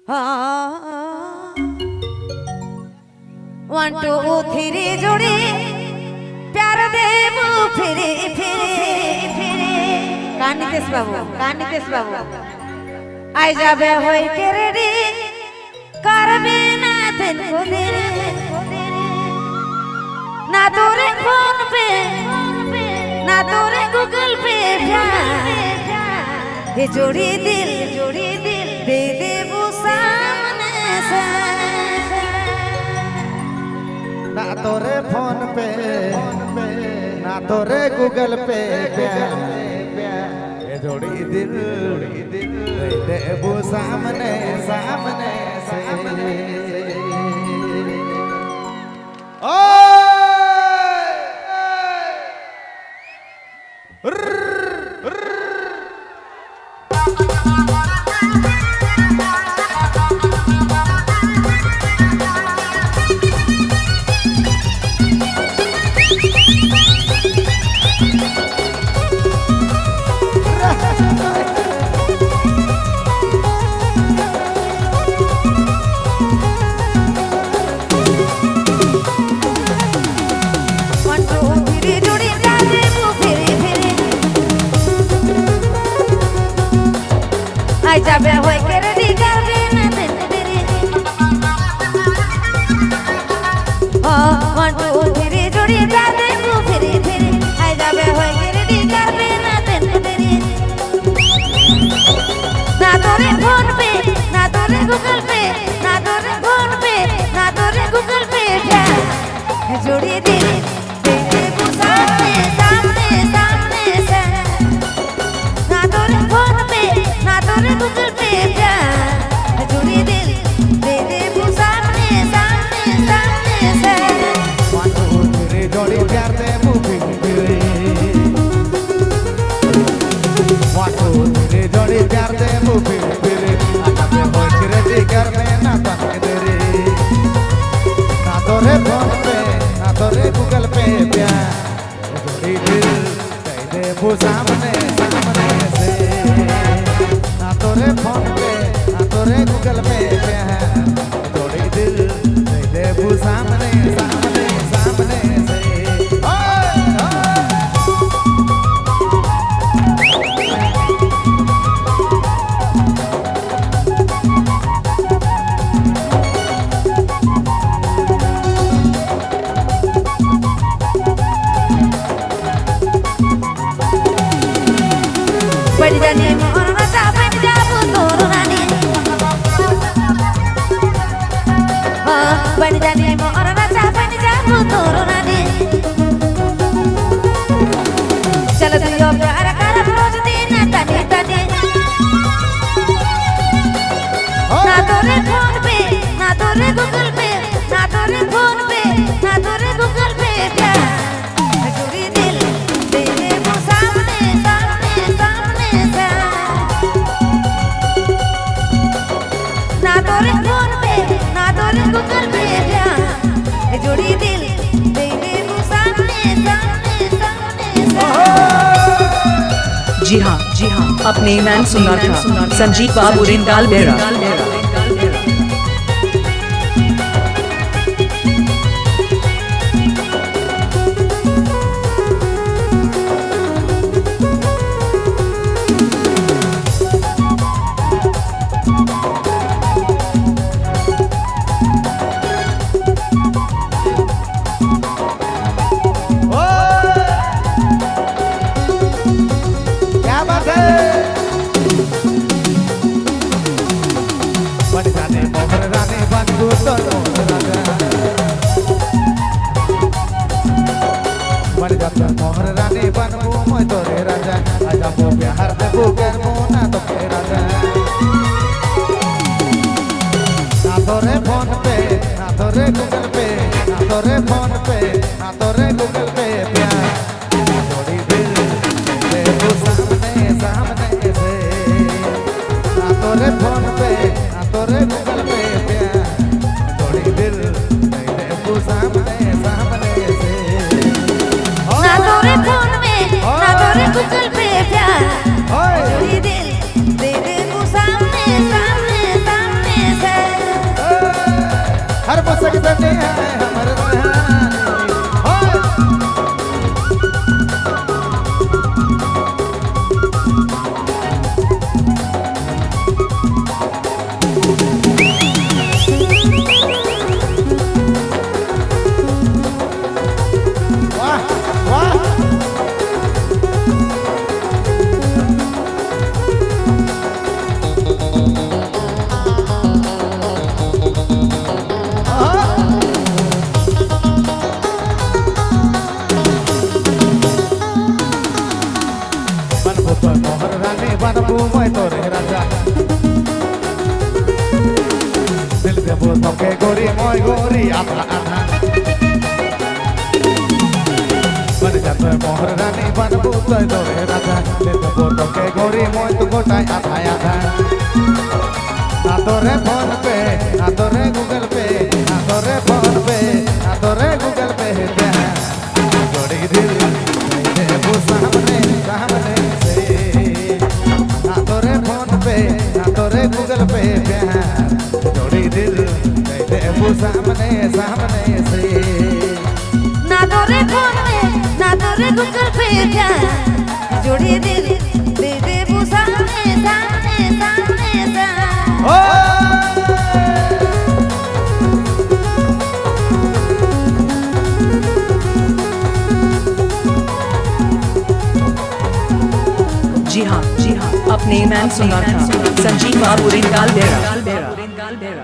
1 2 3 जोड़ी प्यार देबू फिरे फिरे कानितेश बाबू आई जाबे होई के रेडी करबे ना दिन को देरे ना तोरे फोन पे ना तोरे गूगल पे ये जोड़ी दिल दे देबू सामने से ना तोरे फोन पे ना तोरे गूगल पे ये जोड़ी दिल दे देबू सामने सामने से आई जाबे होय के रेडी करबे ना दिन तेरे 1 2 3 जोड़ी प्यार देबू फिरे फिरे आई जाबे होय के रेडी करबे ना दिन तेरे ना तोरे फोन पे ना तोरे गूगल पे ना तोरे फोन पे ना तोरे गूगल पे जोड़ी दिल दे देबू सामने सामने सामने से ना तोरे फोन पे ना तोरे गूगल पे जोड़ी दिल दे देबू सामने सामने सामने से 1 2 3 जोड़ी प्यार देबू फिरे फिरे 1 2 3 जोड़ी प्यार देबू फिरे फिरे आबे होय के रेडी करबे ना तन के देरे ना तोरे फोन पे ना तोरे गूगल पे प्यार जोड़ी दिल दे देबू सामने सामने से ना तोरे फोन पे ना तोरे गूगल पे प्यार जोड़ी दिल दे देबू सामने सामने सामने से बढ़ जाने मोर रता बन जाबू तोर रानी बढ़ जाने मोर रता बन जाबू तोर रानी चल दियो प्यार कर रोज दिन तने तने ना तोरे फोन पे ना तोरे गूगल पे ना तोरे फोन पे ना तोरे गूगल पे जोड़ी दिल दे देबू सामने सामने सामने से ना तोरे फोन पे ना तोरे गूगल पे जोड़ी दिल दे देबू सामने सामने सामने से जी हाँ अपने मैन सुना था संजीव बाबू रिंगाल बेरा क्या बात है बन जाने मोहर रानी बनगू तो मोहर राजा बन जाते मोहर रानी बनगू मैं तोरे राजा आजा मो प्यार देबू करमू ना तो के राजा ना तोरे फोन पे ना तोरे गूगल पे ना तोरे फोन पे ना तोरे गूगल पे प्यार जोड़ी दिल दे देबू सामने सामने से ना तोरे फोन पे ना तोरे गूगल पे प्यार जोड़ी दिल दे देबू सामने सामने से ना तोरे फोन में ना तोरे गूगल पे प्यार जोड़ी दिल दे देबू सामने सामने सामने से सकते हैं हमर रहनी ओए वाह वाह बनबू तो मोहर रानी बनबू मैं तोरे राजा दिल देबू तोके गोरी मोय गोरी आधा आधा बन जा तो मोहर रानी बनबू तो तोरे राजा दिल देबू तोके गोरी मोय तो गोटाई आधा आधा ना तोरे फोन पे ना तोरे गूगल पे ना तोरे फोन पे ना तोरे गूगल पे जोड़ी दिल देबू सामने सामने से ना तोरे फोन पे ना तोरे गूगल पे प्यार जोड़ी दिल देबू सामने सामने से ना तोरे फोन पे ना तोरे गूगल पे प्यार जोड़ी दिल दे देबू सामने सामने सामने सामने जी हाँ अपने मैन सुना था संजीव बाबू रिंगाल बेरा